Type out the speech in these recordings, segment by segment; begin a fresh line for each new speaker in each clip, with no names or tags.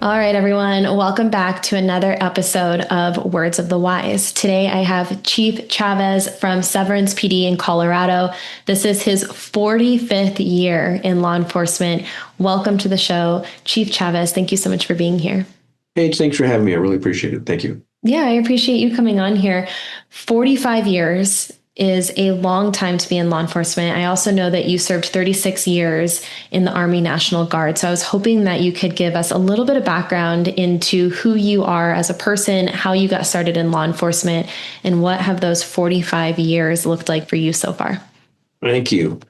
All right, everyone. Welcome back to another episode of Words of the Wise. Today, I have Chief Chavez from Severance PD in Colorado. This is his 45th year in law enforcement. Welcome to the show, Chief Chavez. Thank you so much for being here.
Hey, thanks for having me. I really appreciate it. Thank you.
Yeah, I appreciate you coming on here. 45 years is a long time to be in law enforcement. I also know that you served 36 years in the Army National Guard. So I was hoping that you could give us a little bit of background into who you are as a person, how you got started in law enforcement, and what have those 45 years looked like for you so far.
Thank you.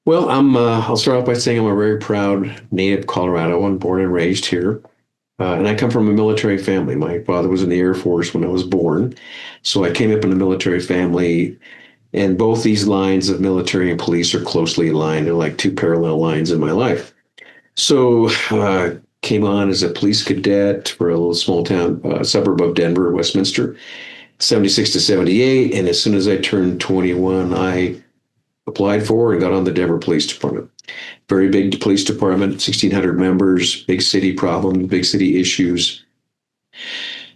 Well, I'll start off by saying I'm a very proud native Colorado. Born and raised here. And I come from a military family. My father was in the Air Force when I was born. So I came up in a military family. And both these lines of military and police are closely aligned. They're like two parallel lines in my life. So came on as a police cadet for a little small town suburb of Denver, Westminster, 76 to 78. And as soon as I turned 21, I applied for and got on the Denver Police Department. Very big police department, 1,600 members, big city problems, big city issues.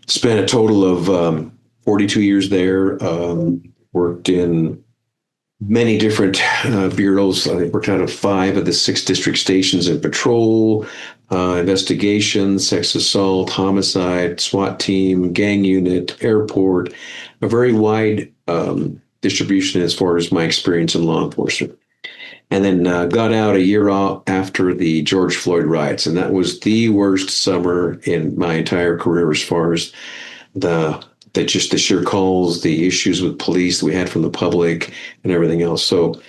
Spent a total of 42 years there. Worked in many different bureaus. I worked out of 5 of the 6 district stations in patrol, investigation, sex assault, homicide, SWAT team, gang unit, airport, a very wide distribution as far as my experience in law enforcement. And then got out a year after the George Floyd riots. And that was the worst summer in my entire career as far as just the sheer calls, the issues with police that we had from the public and everything else. So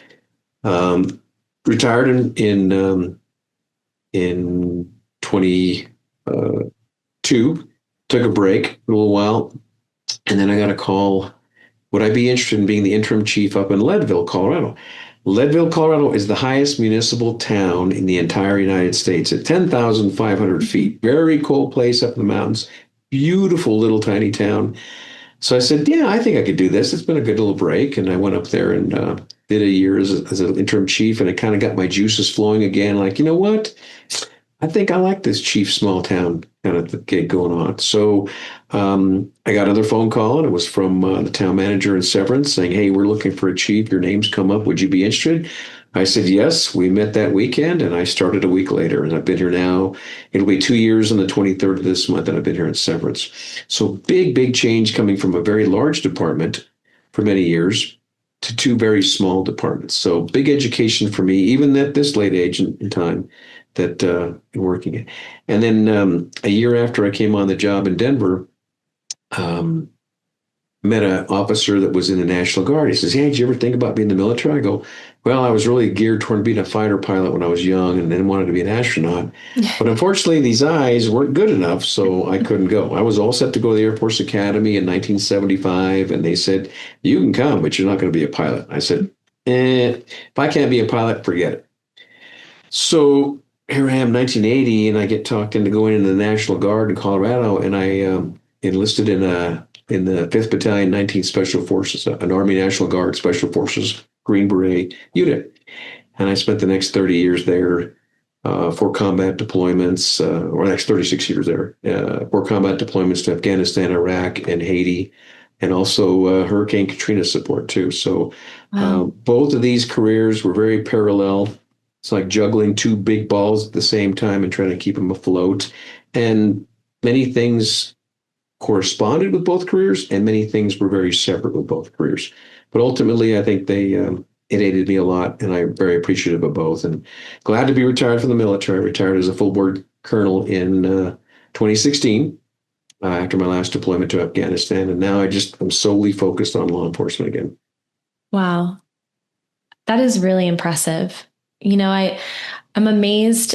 retired in 22, took a break a little while. And then I got a call. Would I be interested in being the interim chief up in Leadville, Colorado? Leadville, Colorado is the highest municipal town in the entire United States at 10,500 feet. Very cold place up in the mountains. Beautiful little tiny town. So I said, yeah, I think I could do this. It's been a good little break. And I went up there and did a year as an interim chief. And it kind of got my juices flowing again. Like, you know what? I think I like this chief small town kind of gig going on. So I got another phone call, and it was from the town manager in Severance saying, hey, we're looking for a chief. Your name's come up. Would you be interested? I said, yes. We met that weekend, and I started a week later. And I've been here now. It'll be 2 years on the 23rd of this month, and I've been here in Severance. So big change coming from a very large department for many years to 2 very small departments. So big education for me, even at this late age in time that working it. And then a year after I came on the job in Denver, met an officer that was in the National Guard. He says, hey, did you ever think about being in the military? I go, well, I was really geared toward being a fighter pilot when I was young and then wanted to be an astronaut. But unfortunately, these eyes weren't good enough, so I couldn't go. I was all set to go to the Air Force Academy in 1975, and they said, you can come, but you're not going to be a pilot. I said, if I can't be a pilot, forget it. So here I am, 1980, and I get talked into going into the National Guard in Colorado, and I enlisted in the 5th Battalion, 19th Special Forces, an Army National Guard Special Forces Green Beret unit. And I spent the next 30 years there for combat deployments, or the next 36 years there, for combat deployments to Afghanistan, Iraq, and Haiti, and also Hurricane Katrina support too. So both of these careers were very parallel. It's like juggling 2 big balls at the same time and trying to keep them afloat. And many things corresponded with both careers, and many things were very separate with both careers. But ultimately, I think it aided me a lot, and I'm very appreciative of both. And glad to be retired from the military. I retired as a full board colonel in 2016 after my last deployment to Afghanistan, and now I'm solely focused on law enforcement again.
Wow, that is really impressive. You know, I'm amazed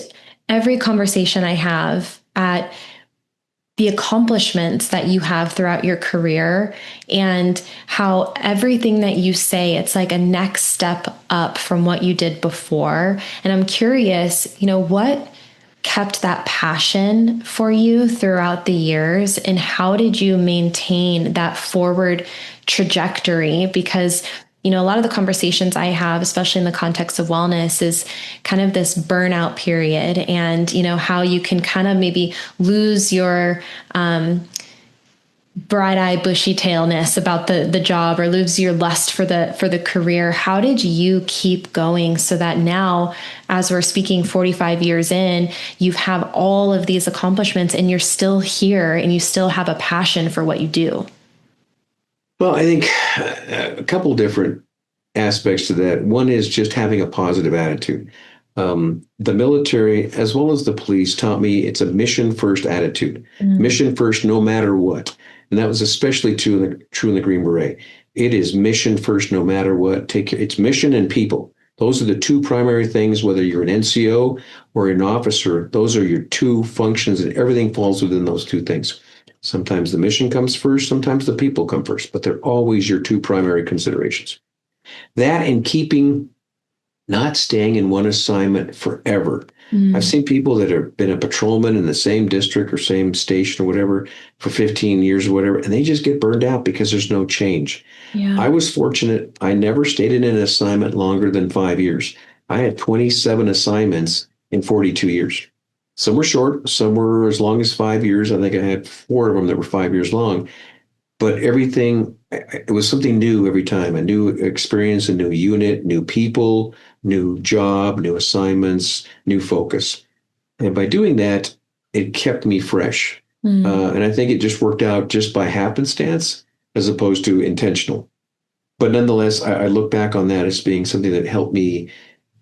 every conversation I have at the accomplishments that you have throughout your career and how everything that you say, it's like a next step up from what you did before. And I'm curious, what kept that passion for you throughout the years, and how did you maintain that forward trajectory? Because A lot of the conversations I have, especially in the context of wellness, is kind of this burnout period and, how you can kind of maybe lose your, bright eye, bushy tailness about the job, or lose your lust for the career. How did you keep going so that now, as we're speaking 45 years in, you have all of these accomplishments and you're still here and you still have a passion for what you do?
Well, I think a couple different aspects to that. One is just having a positive attitude. The military, as well as the police, taught me it's a mission first attitude. Mission first, no matter what. And that was especially true in the Green Beret. It is mission first, no matter what. It's mission and people. Those are the two primary things, whether you're an NCO or an officer. Those are your two functions, and everything falls within those two things. Sometimes the mission comes first, sometimes the people come first, but they're always your two primary considerations. That and not staying in one assignment forever. I've seen people that have been a patrolman in the same district or same station or whatever for 15 years or whatever, and they just get burned out because there's no change.
Yeah.
I was fortunate. I never stayed in an assignment longer than 5 years. I had 27 assignments in 42 years. Some were short, some were as long as 5 years. I think I had 4 of them that were 5 years long. But everything, it was something new every time. A new experience, a new unit, new people, new job, new assignments, new focus. And by doing that, it kept me fresh. And I think it just worked out just by happenstance as opposed to intentional. But nonetheless, I look back on that as being something that helped me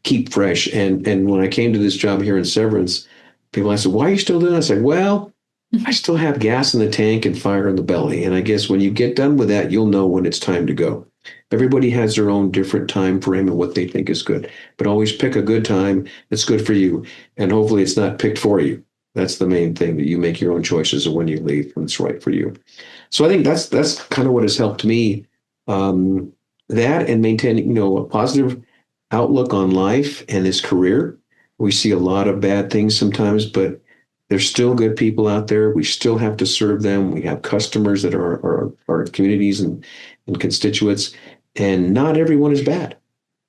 keep fresh. And when I came to this job here in Severance, people asked, why are you still doing this? I said, well, I still have gas in the tank and fire in the belly. And I guess when you get done with that, you'll know when it's time to go. Everybody has their own different time frame and what they think is good. But always pick a good time that's good for you. And hopefully it's not picked for you. That's the main thing, that you make your own choices of when you leave when it's right for you. So I think that's kind of what has helped me. That and maintaining, a positive outlook on life and this career. We see a lot of bad things sometimes, but there's still good people out there. We still have to serve them. We have customers that are our communities and constituents, and not everyone is bad.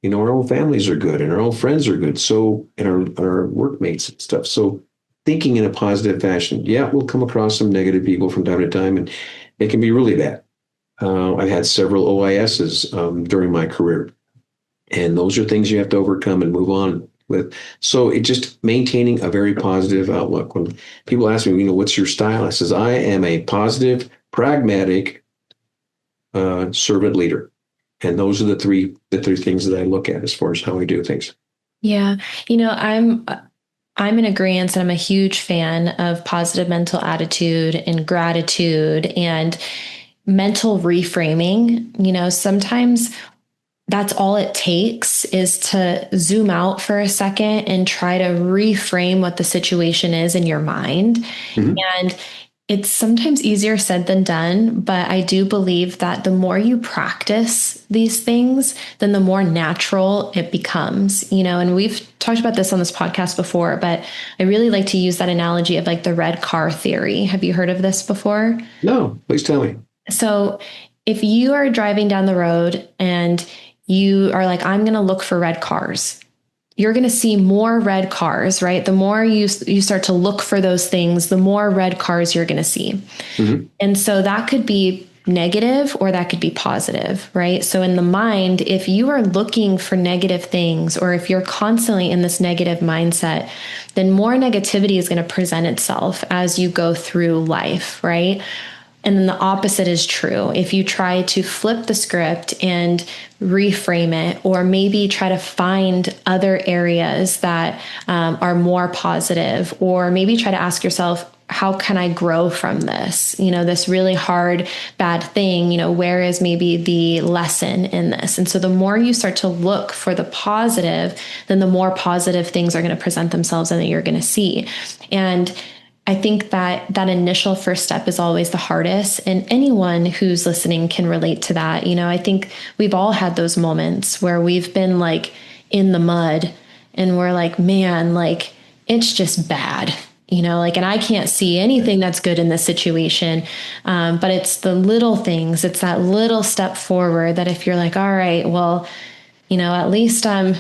Our own families are good, and our own friends are good. So, and our workmates and stuff. So, thinking in a positive fashion. Yeah, we'll come across some negative people from time to time, and it can be really bad. I've had several OISs during my career, and those are things you have to overcome and move on with. So it just maintaining a very positive outlook. When people ask me, what's your style? I says, I am a positive, pragmatic servant leader. And those are the three things that I look at as far as how I do things.
Yeah. I'm in agreement, and I'm a huge fan of positive mental attitude and gratitude and mental reframing. Sometimes that's all it takes, is to zoom out for a second and try to reframe what the situation is in your mind. And it's sometimes easier said than done, but I do believe that the more you practice these things, then the more natural it becomes, and we've talked about this on this podcast before, but I really like to use that analogy of like the red car theory. Have you heard of this before?
No, please tell me.
So if you are driving down the road and you are like, I'm going to look for red cars, you're going to see more red cars, right? The more you start to look for those things, the more red cars you're going to see. And so that could be negative or that could be positive, right? So in the mind, if you are looking for negative things, or if you're constantly in this negative mindset, then more negativity is going to present itself as you go through life, right? And then the opposite is true. If you try to flip the script and reframe it, or maybe try to find other areas that are more positive, or maybe try to ask yourself, how can I grow from this? This really hard, bad thing, where is maybe the lesson in this? And so the more you start to look for the positive, then the more positive things are going to present themselves and that you're going to see. And I think that initial first step is always the hardest, and anyone who's listening can relate to that. I think we've all had those moments where we've been like in the mud and we're like, man, like it's just bad. like, and I can't see anything that's good in this situation. But it's the little things, it's that little step forward that if you're like, all right, well, at least I'm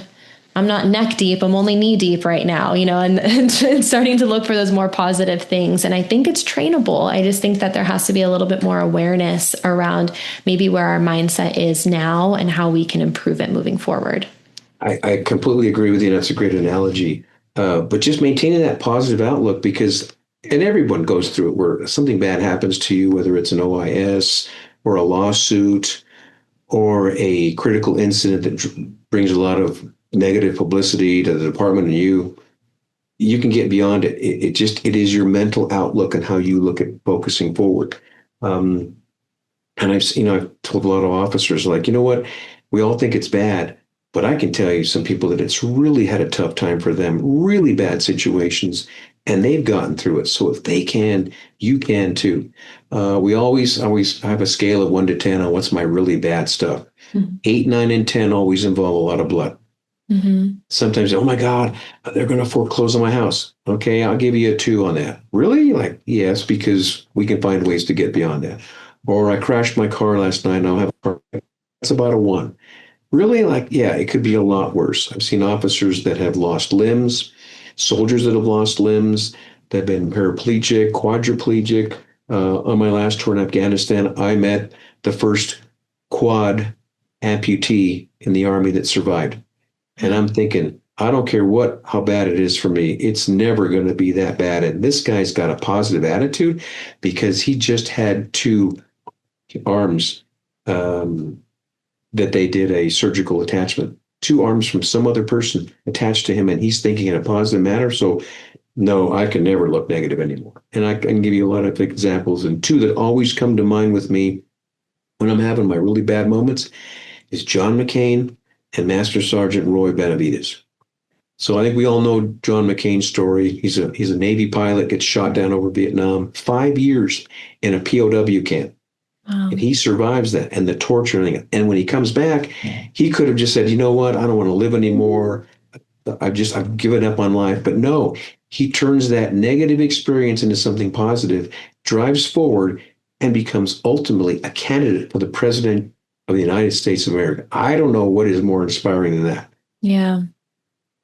not neck deep, I'm only knee deep right now, and starting to look for those more positive things. And I think it's trainable. I just think that there has to be a little bit more awareness around maybe where our mindset is now and how we can improve it moving forward.
I completely agree with you. That's a great analogy. But just maintaining that positive outlook because, and everyone goes through it where something bad happens to you, whether it's an OIS or a lawsuit or a critical incident that brings a lot of negative publicity to the department and you can get beyond it. It is your mental outlook and how you look at focusing forward. Um, and I've told a lot of officers like, you know what, we all think it's bad, but I can tell you some people that it's really had a tough time for them, really bad situations, and they've gotten through it. So if they can, you can too. We always have a scale of 1 to 10 on what's my really bad stuff. Mm-hmm. 8, 9, and 10 always involve a lot of blood. Mm-hmm. Sometimes, oh my God, they're going to foreclose on my house. Okay, I'll give you a 2 on that. Really? Like, yes, because we can find ways to get beyond that. Or I crashed my car last night and I'll have a car. That's about a 1. Really? Like, yeah, it could be a lot worse. I've seen officers that have lost limbs, soldiers that have lost limbs, that have been paraplegic, quadriplegic. On my last tour in Afghanistan, I met the first quad amputee in the Army that survived. And I'm thinking, I don't care how bad it is for me. It's never going to be that bad. And this guy's got a positive attitude because he just had 2 arms that they did a surgical attachment, 2 arms from some other person attached to him, and he's thinking in a positive manner. So no, I can never look negative anymore. And I can give you a lot of examples. And 2 that always come to mind with me when I'm having my really bad moments is John McCain and Master Sergeant Roy Benavides. So I think we all know John McCain's story. He's a Navy pilot, gets shot down over Vietnam, 5 years in a POW camp. Wow. And he survives that and the torture. And when he comes back, he could have just said, you know what? I don't want to live anymore. I've given up on life. But no, he turns that negative experience into something positive, drives forward, and becomes ultimately a candidate for the president of the United States of America. I don't know what is more inspiring than that.
Yeah.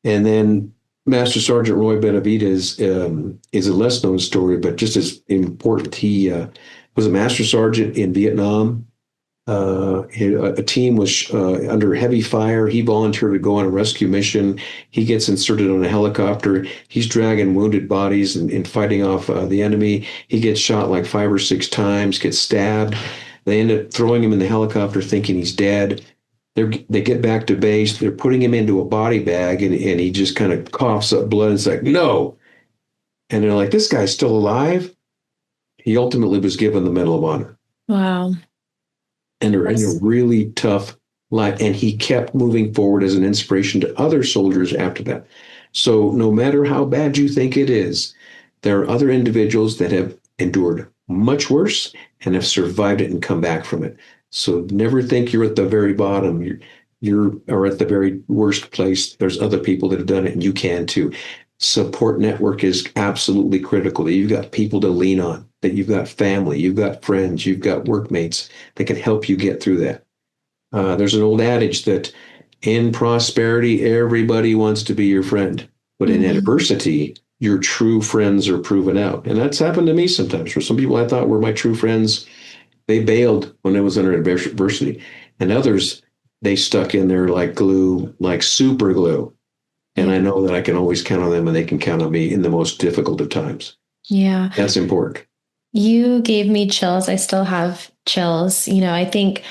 And then Master Sergeant Roy Benavides is a less known story, but just as important. He was a master sergeant in Vietnam. A team was under heavy fire. He volunteered to go on a rescue mission. He gets inserted on a helicopter. He's dragging wounded bodies and fighting off the enemy. He gets shot like 5 or 6 times, gets stabbed. They end up throwing him in the helicopter thinking he's dead. They get back to base. They're putting him into a body bag, and he just kind of coughs up blood. It's like, no. And they're like, this guy's still alive? He ultimately was given the Medal of Honor.
Wow.
And in a really tough life. And he kept moving forward as an inspiration to other soldiers after that. So no matter how bad you think it is, there are other individuals that have endured much worse and have survived it and come back from it. So never think you're at the very bottom. You're at the very worst place. There's other people that have done it, and you can too. Support network is absolutely critical. That you've got people to lean on, that you've got family, you've got friends, you've got workmates that can help you get through that. There's an old adage that in prosperity, everybody wants to be your friend, but in adversity, your true friends are proven out. And that's happened to me sometimes. For some people I thought were my true friends, they bailed when I was under adversity. And others, they stuck in there like glue, like super glue. And I know that I can always count on them and they can count on me in the most difficult of times.
Yeah.
That's important.
You gave me chills. I still have chills. I think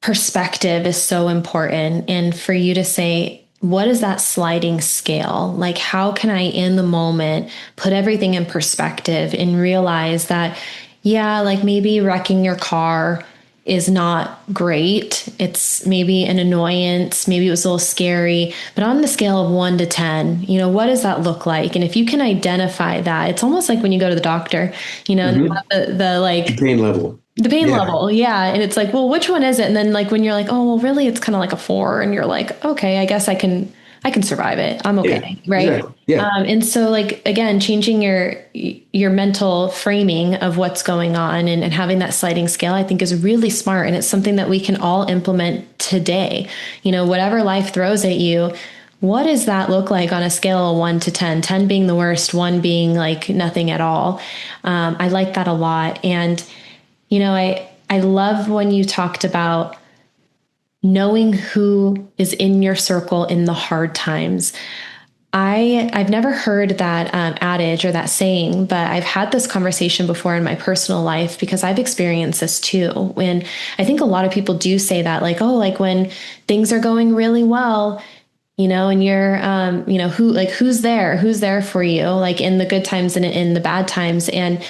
perspective is so important. And for you to say, what is that sliding scale? Like, how can I, in the moment, put everything in perspective and realize that, yeah, like maybe wrecking your car is not great. It's maybe an annoyance. Maybe it was a little scary, but on the scale of 1 to 10, what does that look like? And if you can identify that, it's almost like when you go to the doctor, the
pain level.
The pain level. Yeah. And it's like, well, which one is it? And then like, when you're like, oh, well, really, it's kind of like a 4. And you're like, okay, I guess I can I can survive it. I'm
Yeah,
okay. Right.
exactly. Yeah.
And so like, again, changing your mental framing of what's going on and having that sliding scale, I think is really smart. And it's something that we can all implement today. Whatever life throws at you, what does that look like on a scale of 1 to 10, 10 being the worst, one being like nothing at all? I like that a lot. And, I love when you talked about knowing who is in your circle in the hard times. I've never heard that adage or that saying, but I've had this conversation before in my personal life because I've experienced this too. When I think a lot of people do say that, like, oh, like when things are going really well, and you're, who's there for you, like in the good times and in the bad times. And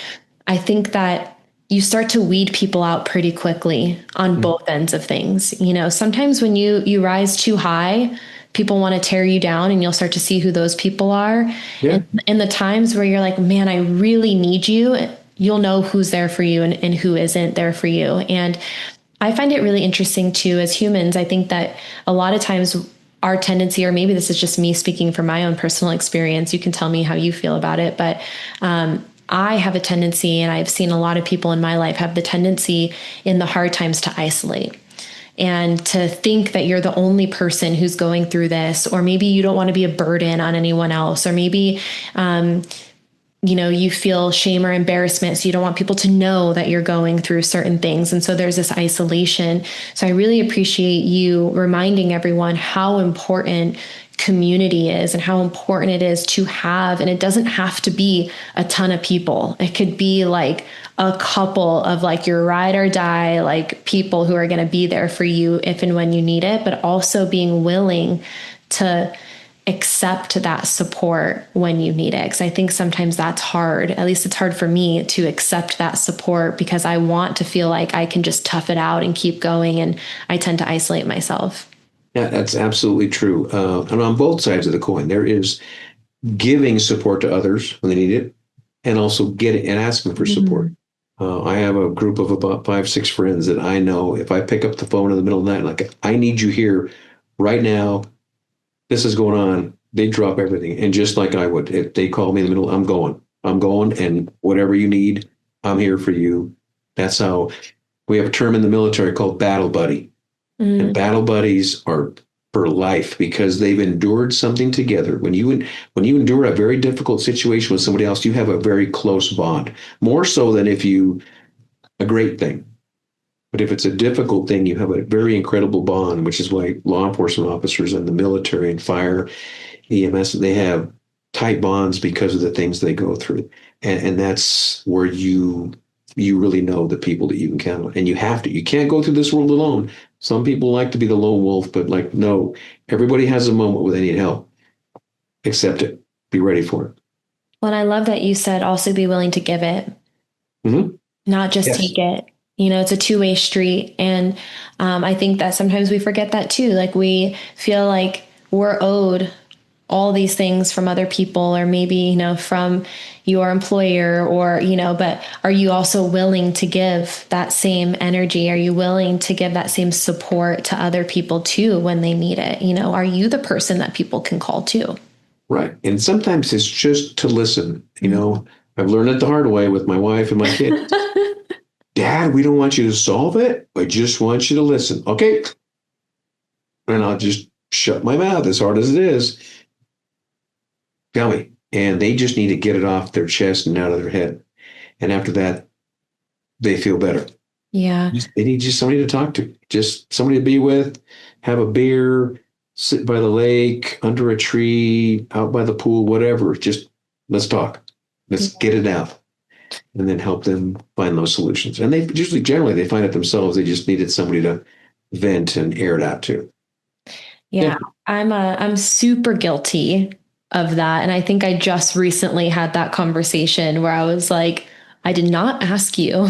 I think that you start to weed people out pretty quickly on both ends of things. Sometimes when you rise too high, people want to tear you down, and you'll start to see who those people are.
Yeah.
And in the times where you're like, man, I really need you, you'll know who's there for you and who isn't there for you. And I find it really interesting too, as humans. I think that a lot of times our tendency, or maybe this is just me speaking from my own personal experience, you can tell me how you feel about it, but I have a tendency, and I've seen a lot of people in my life have the tendency in the hard times to isolate and to think that you're the only person who's going through this, or maybe you don't want to be a burden on anyone else, or maybe, you feel shame or embarrassment. So you don't want people to know that you're going through certain things. And so there's this isolation. So I really appreciate you reminding everyone how important community is and how important it is to have. And it doesn't have to be a ton of people. It could be like a couple of like your ride or die, like people who are going to be there for you if and when you need it, but also being willing to accept that support when you need it. Because I think sometimes that's hard. At least it's hard for me to accept that support because I want to feel like I can just tough it out and keep going. And I tend to isolate myself.
Yeah, that's absolutely true. And on both sides of the coin, there is giving support to others when they need it, and also getting and asking for support.
Mhm.
I have a group of about 5, 6 friends that I know if I pick up the phone in the middle of the night, like, I need you here right now, this is going on, they drop everything. And just like I would, if they call me in the middle, I'm going, and whatever you need, I'm here for you. That's how we have a term in the military called battle buddy. And
Mm.
battle buddies are for life because they've endured something together. When you endure a very difficult situation with somebody else, you have a very close bond, more so than if you a great thing. But if it's a difficult thing, you have a very incredible bond, which is why law enforcement officers and the military and fire, EMS, they have tight bonds because of the things they go through. And that's where you really know the people that you can count on. And you can't go through this world alone. Some people like to be the lone wolf, but like, no, everybody has a moment where they need help. Accept it. Be ready for it.
Well, and I love that you said also be willing to give it,
Mm-hmm.
not just
Yes.
take it. It's a two-way street. And I think that sometimes we forget that too. Like we feel like we're owed all these things from other people, or maybe, from your employer, or, but are you also willing to give that same energy? Are you willing to give that same support to other people too when they need it? Are you the person that people can call to?
Right. And sometimes it's just to listen. I've learned it the hard way with my wife and my kids. Dad, we don't want you to solve it. I just want you to listen. Okay. And I'll just shut my mouth as hard as it is. Tell me. And they just need to get it off their chest and out of their head. And after that, they feel better.
Yeah.
They need just somebody to talk to, just somebody to be with, have a beer, sit by the lake, under a tree, out by the pool, whatever. Just let's talk. Let's get it out. And then help them find those solutions. And they generally they find it themselves. They just needed somebody to vent and air it out to.
Yeah.
Yeah.
I'm super guilty of that. And I think I just recently had that conversation where I was like, I did not ask you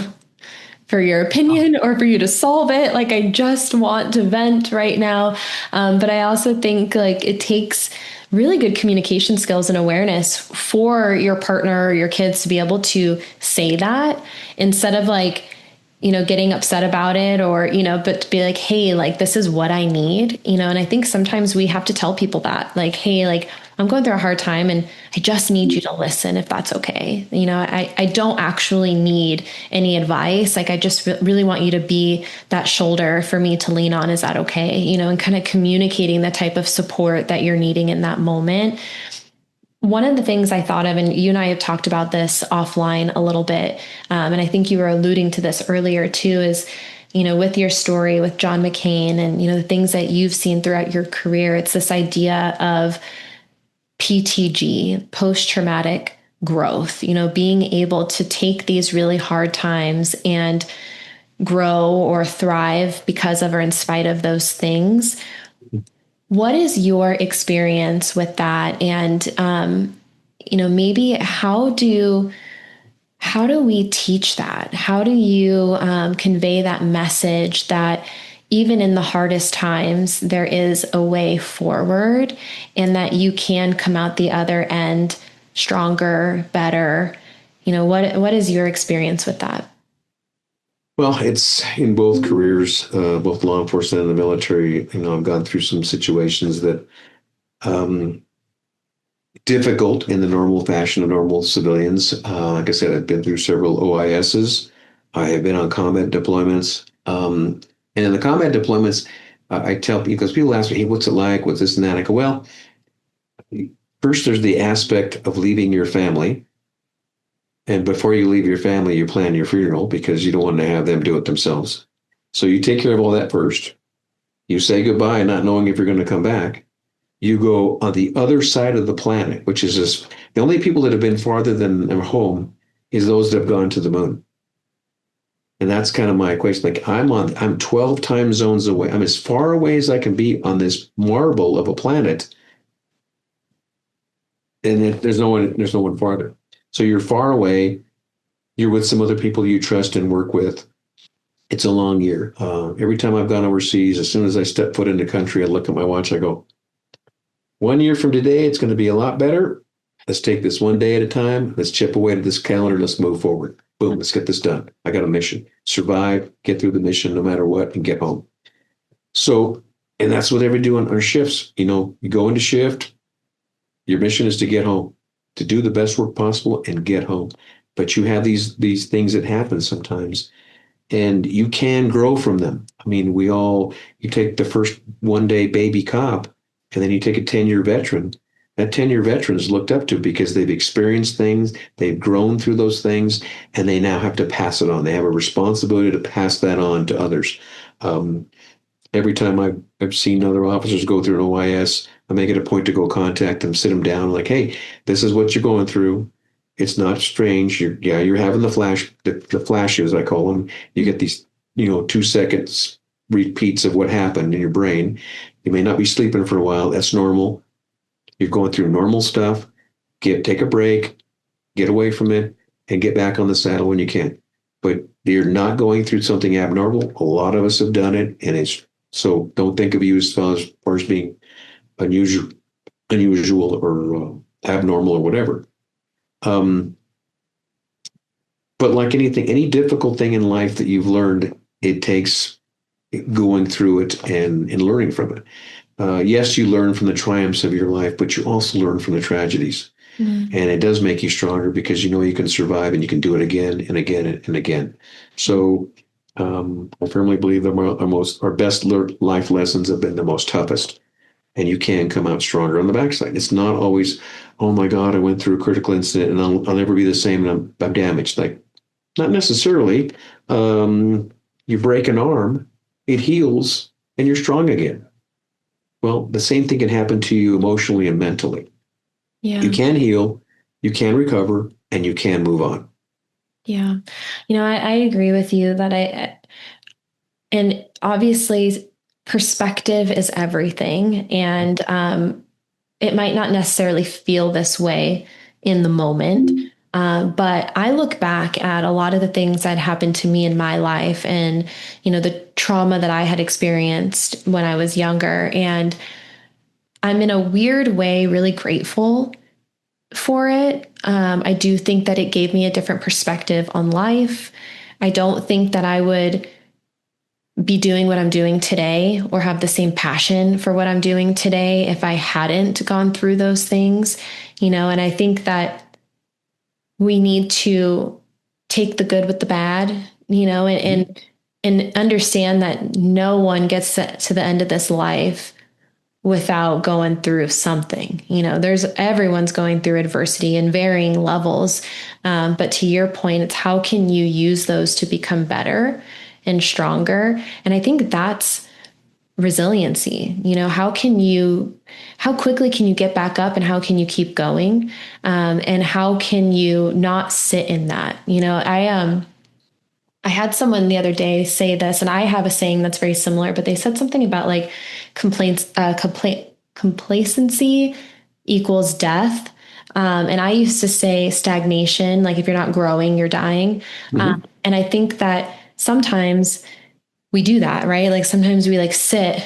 for your opinion or for you to solve it. Like, I just want to vent right now. But I also think like it takes really good communication skills and awareness for your partner or your kids to be able to say that instead of like, getting upset about it or, but to be like, hey, like, this is what I need, and I think sometimes we have to tell people that, like, hey, like, I'm going through a hard time and I just need you to listen if that's okay. I don't actually need any advice. Like, I just really want you to be that shoulder for me to lean on. Is that okay? And kind of communicating the type of support that you're needing in that moment. One of the things I thought of, and you and I have talked about this offline a little bit, and I think you were alluding to this earlier too, is, with your story with John McCain and, the things that you've seen throughout your career, it's this idea of PTG, post-traumatic growth, being able to take these really hard times and grow or thrive because of or in spite of those things. What is your experience with that? And, maybe how do we teach that? How do you convey that message that even in the hardest times, there is a way forward and that you can come out the other end stronger, better? What is your experience with that?
Well, it's in both careers, both law enforcement and the military. I've gone through some situations that um, difficult in the normal fashion of normal civilians. Like I said, I've been through several OISs. I have been on combat deployments. And in the combat deployments, I tell people, because people ask me, hey, what's it like? What's this and that? I go, well, first there's the aspect of leaving your family. And before you leave your family, you plan your funeral because you don't want to have them do it themselves. So you take care of all that first. You say goodbye, not knowing if you're going to come back. You go on the other side of the planet, which is just the only people that have been farther than their home is those that have gone to the moon. And that's kind of my equation. Like I'm 12 time zones away. I'm as far away as I can be on this marble of a planet. And there's no one farther. So you're far away. You're with some other people you trust and work with. It's a long year. Every time I've gone overseas, as soon as I step foot in the country, I look at my watch. I go, 1 year from today, it's going to be a lot better. Let's take this one day at a time. Let's chip away at this calendar. Let's move forward. Boom, let's get this done. I got a mission. Survive, get through the mission no matter what, and get home. So, and that's what they do on our shifts. You go into shift, your mission is to get home, to do the best work possible and get home. But you have these things that happen sometimes, and you can grow from them. I mean, you take the first 1 day baby cop, and then you take a 10-year veteran. That 10-year veteran is looked up to because they've experienced things, they've grown through those things, and they now have to pass it on. They have a responsibility to pass that on to others. Every time I've seen other officers go through an OIS, I make it a point to go contact them, sit them down, like, hey, this is what you're going through. It's not strange. You're having the flashes, I call them. You get these, 2 seconds repeats of what happened in your brain. You may not be sleeping for a while. That's normal. You're going through normal stuff. Take a break, get away from it, and get back on the saddle when you can. But you're not going through something abnormal. A lot of us have done it, and so don't think of you as far as being unusual or abnormal or whatever. But like anything, any difficult thing in life that you've learned, it takes going through it and learning from it. Yes, you learn from the triumphs of your life, but you also learn from the tragedies. And it does make you stronger because you can survive and you can do it again and again and again. So I firmly believe that our best life lessons have been the most toughest. And you can come out stronger on the backside. It's not always, oh my God, I went through a critical incident and I'll never be the same and I'm damaged. Like, not necessarily. You break an arm, it heals, and you're strong again. Well, the same thing can happen to you emotionally and mentally.
Yeah.
You can heal, you can recover, and you can move on.
Yeah. I agree with you and obviously perspective is everything. And it might not necessarily feel this way in the moment. But I look back at a lot of the things that happened to me in my life and, the trauma that I had experienced when I was younger. And I'm in a weird way really grateful for it. I do think that it gave me a different perspective on life. I don't think that I would be doing what I'm doing today or have the same passion for what I'm doing today if I hadn't gone through those things, and I think that we need to take the good with the bad, and understand that no one gets to the end of this life without going through something. Everyone's going through adversity in varying levels. But to your point, it's how can you use those to become better and stronger? And I think that's resiliency. How quickly can you get back up, and how can you keep going? And how can you not sit in that? I had someone the other day say this, and I have a saying that's very similar, but they said something about like complacency equals death. And I used to say stagnation, like if you're not growing, you're dying. And I think that sometimes we do that, right? Like sometimes we like sit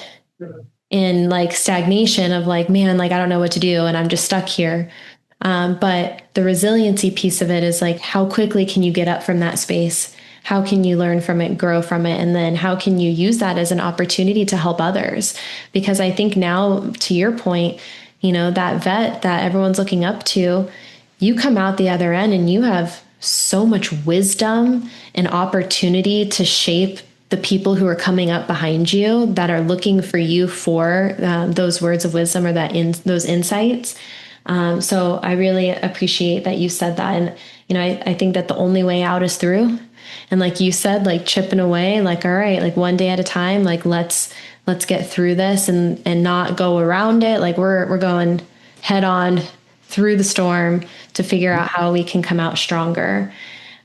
in like stagnation of like, man, like I don't know what to do and I'm just stuck here. But the resiliency piece of it is like, how quickly can you get up from that space? How can you learn from it, grow from it? And then how can you use that as an opportunity to help others? Because I think now, to your point, that vet that everyone's looking up to, you come out the other end and you have so much wisdom and opportunity to shape the people who are coming up behind you that are looking for you for those words of wisdom or those insights. So I really appreciate that you said that. And, I think that the only way out is through. And like you said, like chipping away, like, all right, like one day at a time, like let's get through this and not go around it. Like we're going head on through the storm to figure out how we can come out stronger.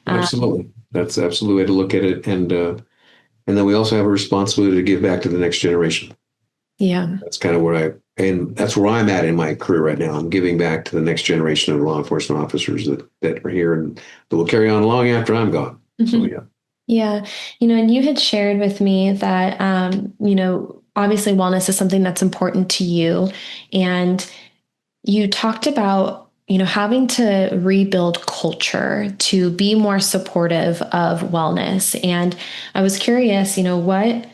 Absolutely. That's absolutely the way to look at it. And then we also have a responsibility to give back to the next generation.
Yeah.
That's kind of and that's where I'm at in my career right now. I'm giving back to the next generation of law enforcement officers that are here and that will carry on long after I'm gone. So, yeah.
Yeah. And you had shared with me that, obviously wellness is something that's important to you. And you talked about, having to rebuild culture to be more supportive of wellness. And I was curious, what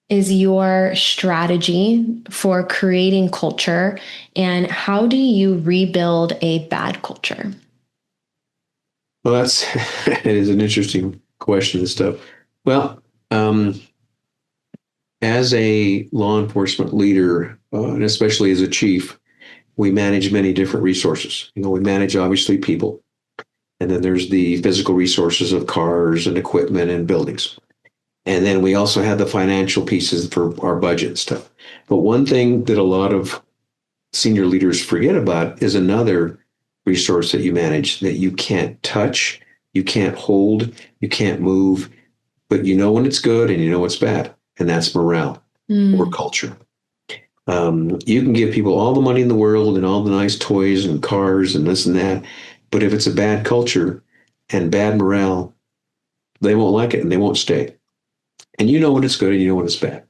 is your strategy for creating culture, and how do you rebuild a bad culture?
Well, it is an interesting question and stuff. Well, as a law enforcement leader, and especially as a chief, we manage many different resources. We manage obviously people, and then there's the physical resources of cars and equipment and buildings. And then we also have the financial pieces for our budget and stuff. But one thing that a lot of senior leaders forget about is another resource that you manage that you can't touch, you can't hold, you can't move, but you know when it's good and you know what's bad. And that's morale or culture. You can give people all the money in the world and all the nice toys and cars and this and that. But if it's a bad culture and bad morale, they won't like it and they won't stay. And you know when it's good and you know when it's bad.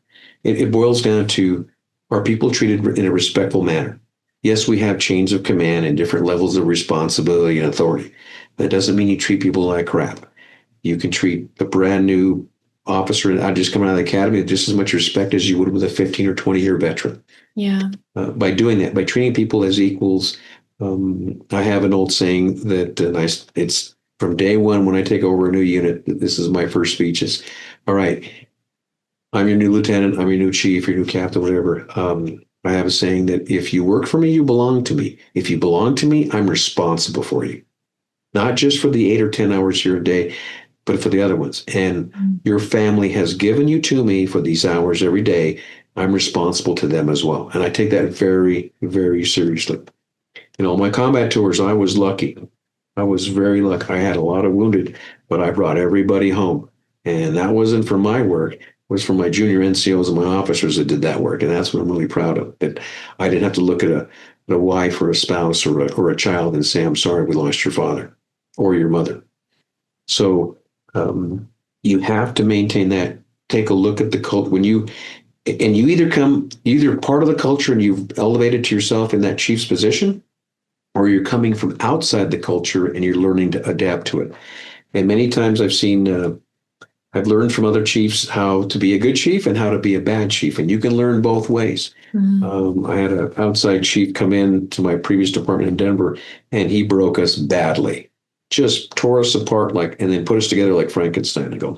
It boils down to, are people treated in a respectful manner? Yes, we have chains of command and different levels of responsibility and authority. That doesn't mean you treat people like crap. You can treat a brand new officer just coming out of the academy with just as much respect as you would with a 15 or 20-year veteran.
Yeah.
By doing that, by treating people as equals, I have an old saying that it's from day one when I take over a new unit. This is my first speech. Is all right. I'm your new lieutenant. I'm your new chief, your new captain, whatever. I have a saying that if you work for me, you belong to me. If you belong to me, I'm responsible for you, not just for the 8 or 10 hours here a day, but for the other ones. And your family has given you to me for these hours every day. I'm responsible to them as well. And I take that very, very seriously. My combat tours, I was lucky. I was very lucky. I had a lot of wounded, but I brought everybody home. And that wasn't for my work. It was for my junior NCOs and my officers that did that work. And that's what I'm really proud of, that I didn't have to look at a wife or a spouse or a child and say, I'm sorry, we lost your father or your mother. So you have to maintain that. Take a look at the culture. You either part of the culture and you've elevated to yourself in that chief's position, or you're coming from outside the culture and you're learning to adapt to it. And many times I've learned from other chiefs how to be a good chief and how to be a bad chief, and you can learn both ways.
Mhm.
I had an outside chief come in to my previous department in Denver, and he broke us badly, just tore us apart and then put us together like Frankenstein. I go,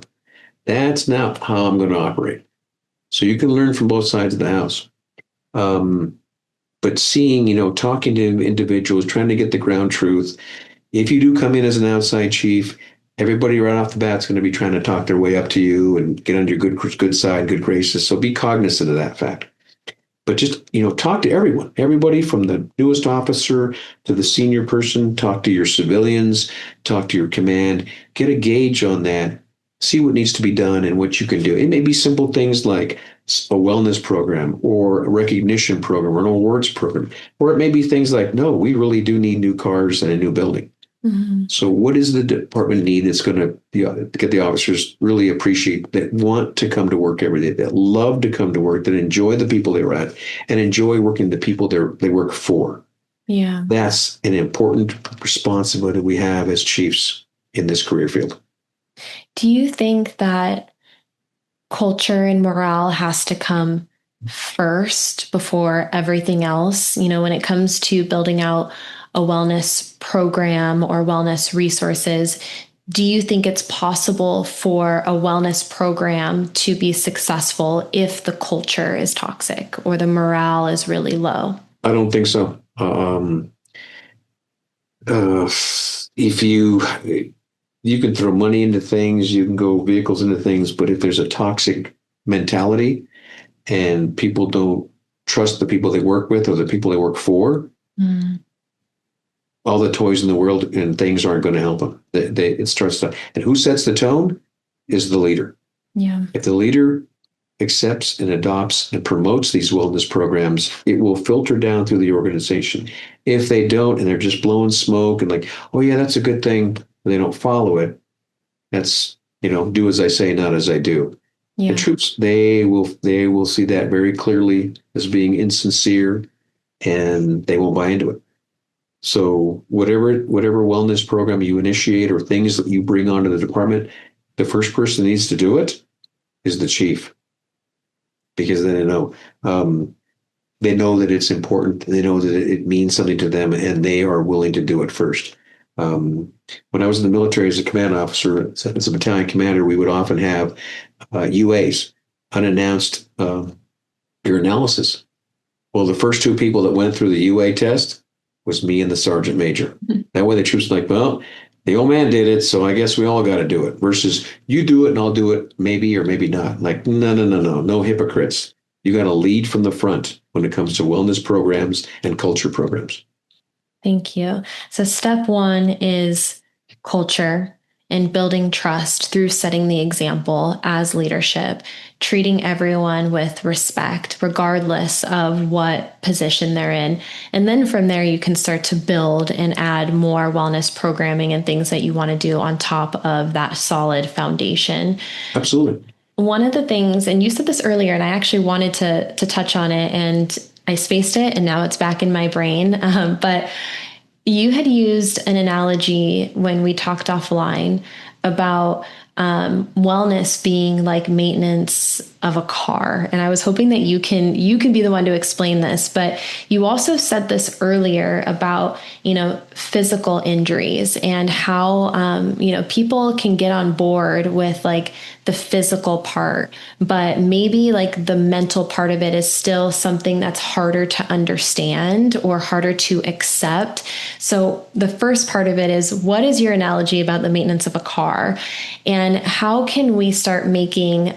that's not how I'm going to operate. So you can learn from both sides of the house. Um, but seeing, talking to individuals, trying to get the ground truth. If you do come in as an outside chief, everybody right off the bat is going to be trying to talk their way up to you and get on your good side, good graces. So be cognizant of that fact. But just, talk to everybody from the newest officer to the senior person, talk to your civilians, talk to your command, get a gauge on that, see what needs to be done and what you can do. It may be simple things like a wellness program or a recognition program or an awards program, or it may be things like, no, we really do need new cars and a new building.
Mhm.
So what does the department need that's going to get the officers really appreciate, that want to come to work every day, that love to come to work, that enjoy the people they're at and enjoy working the people they work for?
Yeah.
That's an important responsibility we have as chiefs in this career field.
Do you think that culture and morale has to come first before everything else? When it comes to building out a wellness program or wellness resources, do you think it's possible for a wellness program to be successful if the culture is toxic or the morale is really low?
I don't think so. If you can throw money into things, you can go vehicles into things, but if there's a toxic mentality and people don't trust the people they work with or the people they work for,
Mm.
all the toys in the world and things aren't going to help them. It starts to, and who sets the tone is the leader.
Yeah.
If the leader accepts and adopts and promotes these wellness programs, it will filter down through the organization. If they don't, and they're just blowing smoke and like, oh yeah, that's a good thing, and they don't follow it, that's, do as I say, not as I do. The
Yeah.
troops, they will see that very clearly as being insincere, and they won't buy into it. So whatever wellness program you initiate or things that you bring onto the department, the first person that needs to do it is the chief, because they know that it's important. They know that it means something to them, and they are willing to do it first. When I was in the military as a command officer, as a battalion commander, we would often have UAs, unannounced urinalysis. Well, the first two people that went through the UA test was me and the sergeant major. That way the troops were like, well, the old man did it, so I guess we all got to do it. Versus you do it and I'll do it, maybe or maybe not. Like, no hypocrites. You got to lead from the front when it comes to wellness programs and culture programs.
Thank you. So, step one is culture and building trust through setting the example as leadership, treating everyone with respect, regardless of what position they're in. And then from there, you can start to build and add more wellness programming and things that you want to do on top of that solid foundation.
Absolutely.
One of the things, and you said this earlier, and I actually wanted to touch on it, and I spaced it, and now it's back in my brain. But you had used an analogy when we talked offline about wellness being like maintenance of a car, and I was hoping that you can be the one to explain this. But you also said this earlier about physical injuries and how people can get on board with like the physical part, but maybe like the mental part of it is still something that's harder to understand or harder to accept. So the first part of it is, what is your analogy about the maintenance of a car, and how can we start making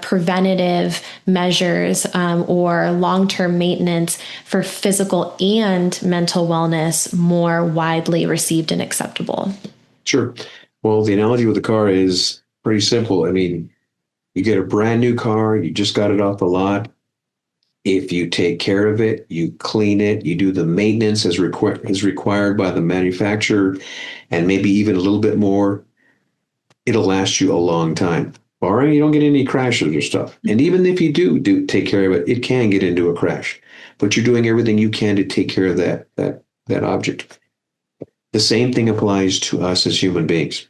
preventative measures or long-term maintenance for physical and mental wellness more widely received and acceptable?
Sure. Well, the analogy with the car is pretty simple. I mean, you get a brand new car, you just got it off the lot. If you take care of it, you clean it, you do the maintenance as required by the manufacturer, and maybe even a little bit more, it'll last you a long time. Barring you don't get any crashes or stuff. And even if you do take care of it, it can get into a crash. But you're doing everything you can to take care of that object. The same thing applies to us as human beings.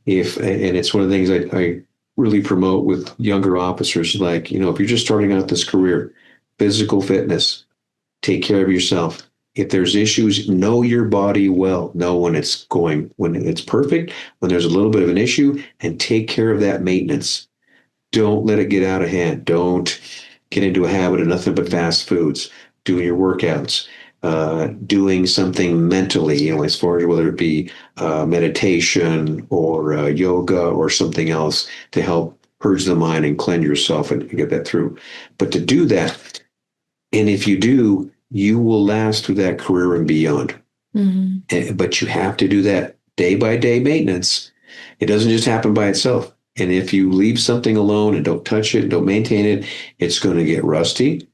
And it's one of the things I really promote with younger officers, like, if you're just starting out this career, physical fitness, take care of yourself. If there's issues, know your body well. Know when it's perfect, when there's a little bit of an issue, and take care of that maintenance. Don't let it get out of hand. Don't get into a habit of nothing but fast foods, doing your workouts, doing something mentally, as far as whether it be meditation or yoga or something else to help purge the mind and cleanse yourself and get that through. But to do that, and if you do, you will last through that career and beyond. Mm-hmm. But you have to do that day by day maintenance. It doesn't just happen by itself. And if you leave something alone and don't touch it, don't maintain it, it's going to get rusty,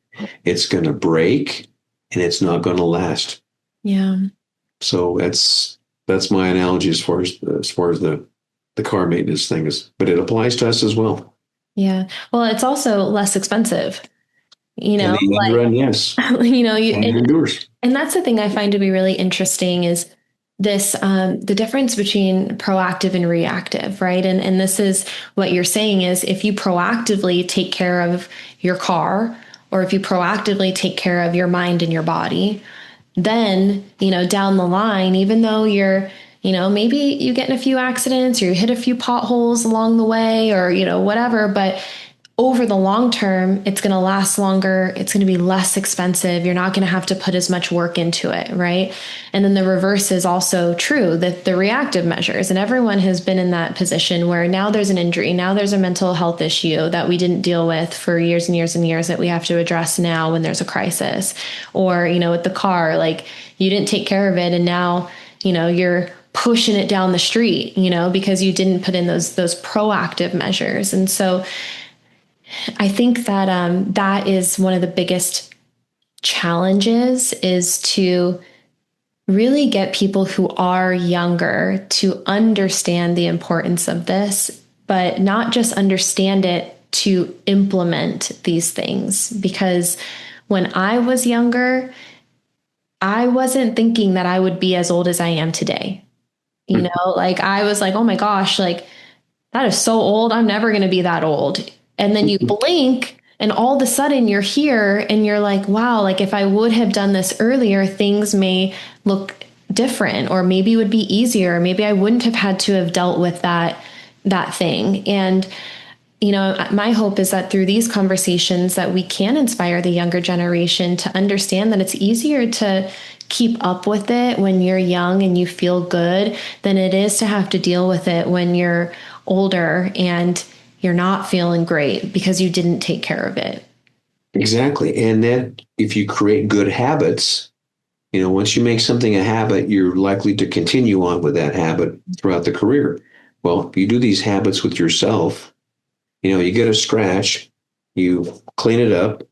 it's going to break, and it's not going to last.
Yeah.
So that's my analogy as far as the car maintenance thing is, but it applies to us as well.
Yeah. Well, it's also less expensive.
In the long run, yes.
And that's the thing I find to be really interesting is this, the difference between proactive and reactive, right? And this is what you're saying is if you proactively take care of your car, or if you proactively take care of your mind and your body, then, down the line, even though you're, maybe you get in a few accidents or you hit a few potholes along the way or, whatever, but over the long term, it's going to last longer. It's going to be less expensive. You're not going to have to put as much work into it, right? And then the reverse is also true, that the reactive measures, and everyone has been in that position where now there's an injury, now there's a mental health issue that we didn't deal with for years and years and years that we have to address now when there's a crisis. Or, with the car, like you didn't take care of it and now, you're pushing it down the street, because you didn't put in those proactive measures. And so I think that that is one of the biggest challenges is to really get people who are younger to understand the importance of this, but not just understand it to implement these things. Because when I was younger, I wasn't thinking that I would be as old as I am today. Like I was like, oh my gosh, like that is so old. I'm never going to be that old. And then you blink and all of a sudden you're here and you're like, wow, like if I would have done this earlier, things may look different, or maybe it would be easier. Maybe I wouldn't have had to have dealt with that thing. And, my hope is that through these conversations that we can inspire the younger generation to understand that it's easier to keep up with it when you're young and you feel good than it is to have to deal with it when you're older and you're not feeling great because you didn't take care of it.
Exactly. And then if you create good habits, once you make something a habit, you're likely to continue on with that habit throughout the career. Well, if you do these habits with yourself, you get a scratch, you clean it up,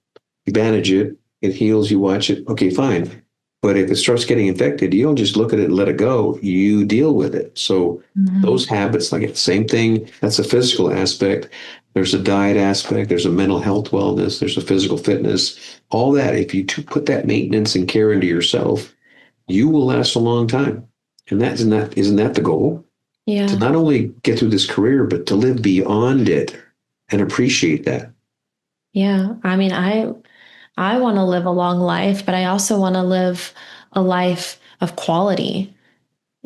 you bandage it, it heals, you watch it. Okay, fine. But if it starts getting infected, you don't just look at it and let it go. You deal with it. So those habits, like the same thing, that's a physical aspect. There's a diet aspect. There's a mental health wellness. There's a physical fitness. All that, if you put that maintenance and care into yourself, you will last a long time. And isn't that the goal?
Yeah.
To not only get through this career, but to live beyond it and appreciate that.
Yeah. I mean, I want to live a long life, but I also want to live a life of quality.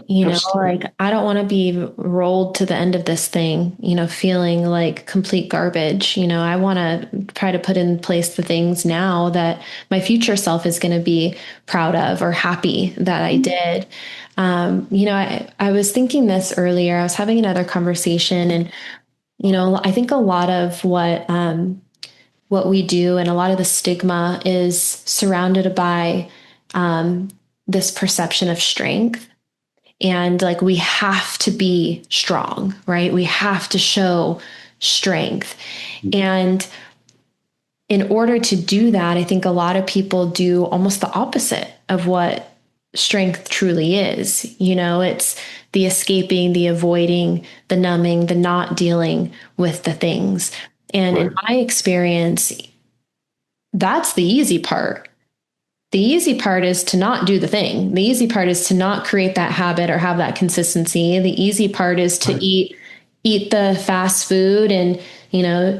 Like I don't want to be rolled to the end of this thing, feeling like complete garbage. I want to try to put in place the things now that my future self is going to be proud of or happy that I did. I was thinking this earlier. I was having another conversation and, I think a lot of what we do and a lot of the stigma is surrounded by this perception of strength. And like we have to be strong, right? We have to show strength. And in order to do that, I think a lot of people do almost the opposite of what strength truly is. It's the escaping, the avoiding, the numbing, the not dealing with the things. And in my experience, that's the easy part. The easy part is to not do the thing. The easy part is to not create that habit or have that consistency. The easy part is to eat eat the fast food and,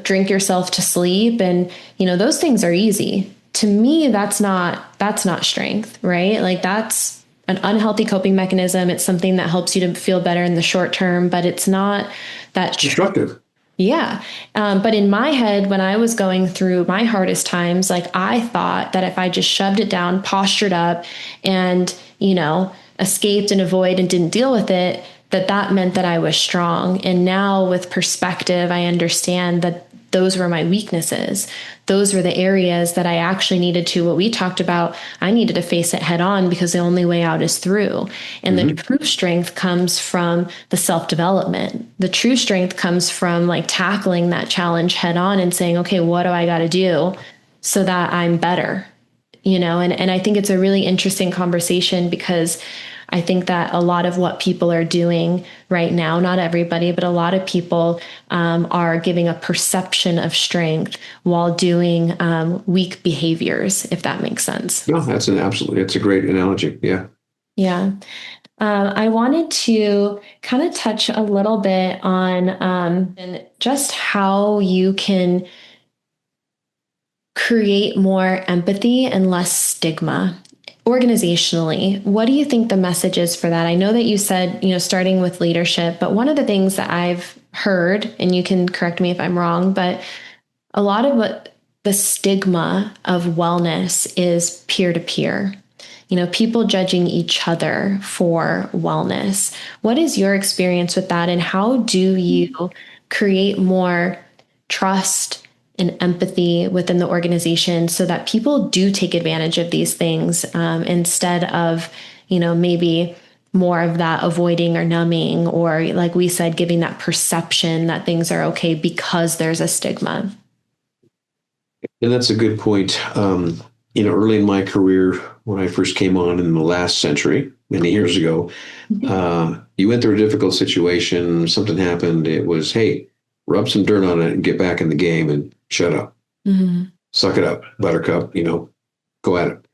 drink yourself to sleep. And, those things are easy. To me, that's not strength, right? Like that's an unhealthy coping mechanism. It's something that helps you to feel better in the short term, but it's not that
Destructive.
yeah. But in my head, when I was going through my hardest times, like I thought that if I just shoved it down, postured up, and, escaped and avoid and didn't deal with it, that meant that I was strong. And now with perspective, I understand that those were my weaknesses. Those were the areas that I actually needed to, what we talked about, I needed to face it head on because the only way out is through. And the true strength comes from the self development. The true strength comes from like tackling that challenge head on and saying, okay, what do I got to do so that I'm better? And I think it's a really interesting conversation because I think that a lot of what people are doing right now, not everybody, but a lot of people are giving a perception of strength while doing weak behaviors, if that makes sense.
No, it's a great analogy. Yeah.
Yeah. I wanted to kind of touch a little bit on and just how you can create more empathy and less stigma organizationally. What do you think the message is for that? I know that you said, starting with leadership, but one of the things that I've heard, and you can correct me if I'm wrong, but a lot of what the stigma of wellness is peer to peer. People judging each other for wellness. What is your experience with that, and how do you create more trust and empathy within the organization so that people do take advantage of these things instead of, maybe more of that avoiding or numbing, or like we said, giving that perception that things are okay because there's a stigma?
And that's a good point. Early in my career, when I first came on in the last century, many years ago, you went through a difficult situation, something happened. It was, hey, rub some dirt on it and get back in the game and shut up.
Mm-hmm.
Suck it up, buttercup, go at it.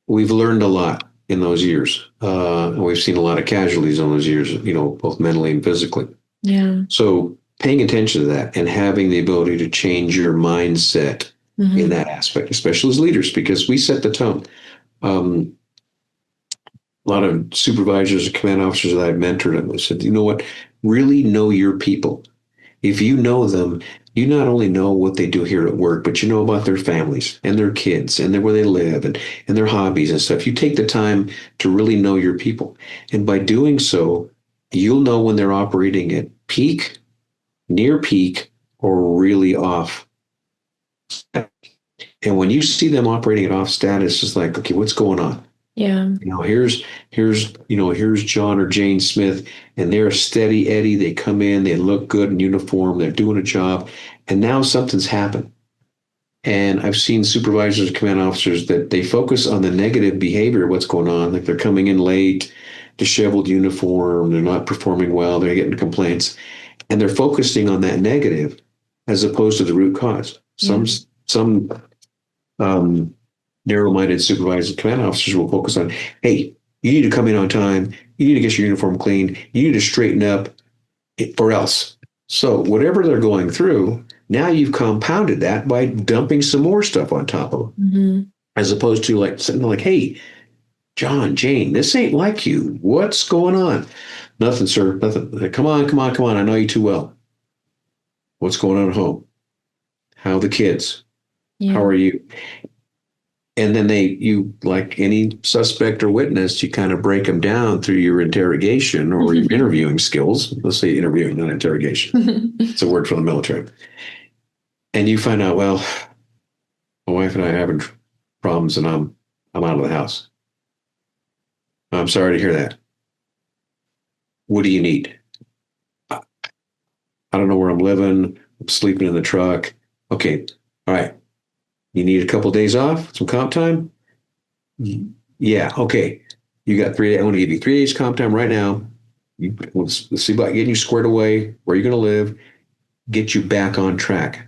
We've learned a lot in those years. And we've seen a lot of casualties in those years, both mentally and physically.
Yeah.
So paying attention to that and having the ability to change your mindset in that aspect, especially as leaders, because we set the tone. A lot of supervisors and command officers that I've mentored and said, you know what, really know your people. If you know them, you not only know what they do here at work, but you know about their families and their kids and where they live and their hobbies and stuff. You take the time to really know your people. And by doing so, you'll know when they're operating at peak, near peak, or really off. And when you see them operating at off status, it's like, okay, what's going on?
Yeah.
Here's John or Jane Smith, and they're a steady Eddie. They come in, they look good in uniform, they're doing a job, and now something's happened. And I've seen supervisors, command officers that they focus on the negative behavior, what's going on, like they're coming in late, disheveled uniform, they're not performing well, they're getting complaints, and they're focusing on that negative as opposed to the root cause. Some narrow-minded supervisors, command officers will focus on, hey, you need to come in on time. You need to get your uniform clean. You need to straighten up or else. So whatever they're going through, now you've compounded that by dumping some more stuff on top of them, as opposed to like sitting like, hey, John, Jane, this ain't like you. What's going on? Nothing, sir. Nothing. Come on. I know you too well. What's going on at home? How are the kids?
Yeah.
How are you? And then you like any suspect or witness, you kind of break them down through your interrogation or your interviewing skills. Let's say interviewing, not interrogation. It's a word from the military. And you find out, well, my wife and I are having problems and I'm out of the house. I'm sorry to hear that. What do you need? I don't know where I'm living. I'm sleeping in the truck. Okay. All right. You need a couple of days off, some comp time? Yeah, okay. You got 3 days. I want to give you 3 days comp time right now. Let's see about getting you squared away, where you're going to live, get you back on track.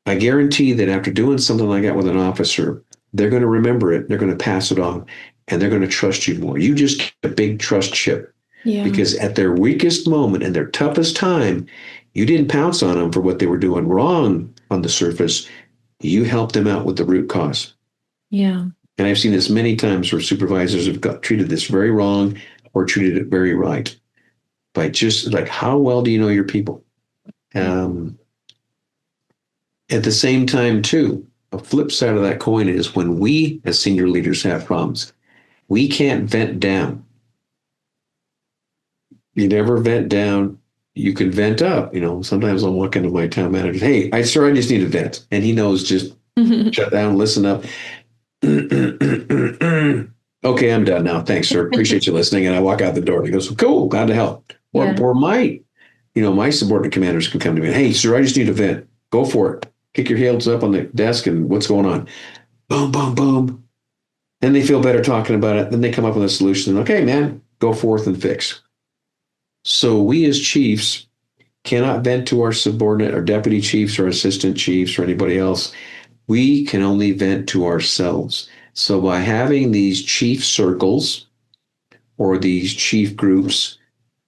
I guarantee that after doing something like that with an officer, they're going to remember it, they're going to pass it on, and they're going to trust you more. You just get a big trust chip.
Yeah.
because at their weakest moment and their toughest time, you didn't pounce on them for what they were doing wrong on the surface. You helped them out with the root cause.
Yeah.
And I've seen this many times where supervisors have treated this very wrong or treated it very right by just like, how well do you know your people? Um, at the same time, too, a flip side of that coin is when we as senior leaders have problems, we can't vent down. You never vent down. You can vent up. Sometimes I'll walk into my town manager, hey, sir, I just need a vent. And he knows, just shut down, listen up. Okay, I'm done now. Thanks, sir. Appreciate you listening. And I walk out the door. He goes, cool, glad to help.
Yeah.
Or my subordinate commanders can come to me. Hey, sir, I just need a vent. Go for it. Kick your heels up on the desk and what's going on? Boom, boom, boom. Then they feel better talking about it. Then they come up with a solution. Okay, man, go forth and fix. So we as chiefs cannot vent to our subordinate or deputy chiefs or assistant chiefs or anybody else. We can only vent to ourselves. So by having these chief circles or these chief groups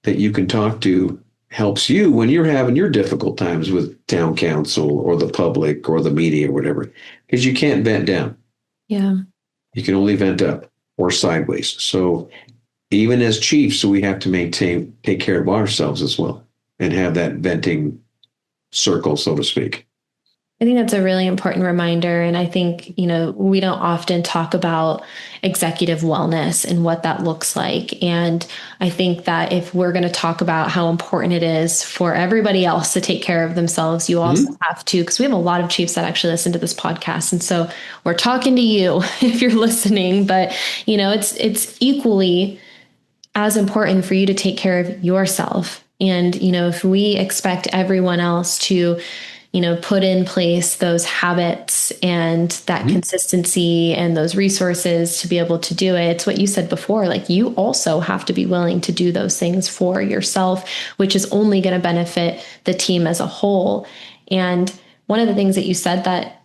that you can talk to helps you when you're having your difficult times with town council or the public or the media or whatever, because you can't vent down.
Yeah.
You can only vent up or sideways. So even as chiefs, we have to take care of ourselves as well and have that venting circle, so to speak.
I think that's a really important reminder. And I think, we don't often talk about executive wellness and what that looks like. And I think that if we're going to talk about how important it is for everybody else to take care of themselves, you also have to, because we have a lot of chiefs that actually listen to this podcast. And so we're talking to you if you're listening, but it's equally as important for you to take care of yourself. And, if we expect everyone else to, put in place those habits and that consistency and those resources to be able to do it. It's what you said before, like you also have to be willing to do those things for yourself, which is only going to benefit the team as a whole. And one of the things that you said that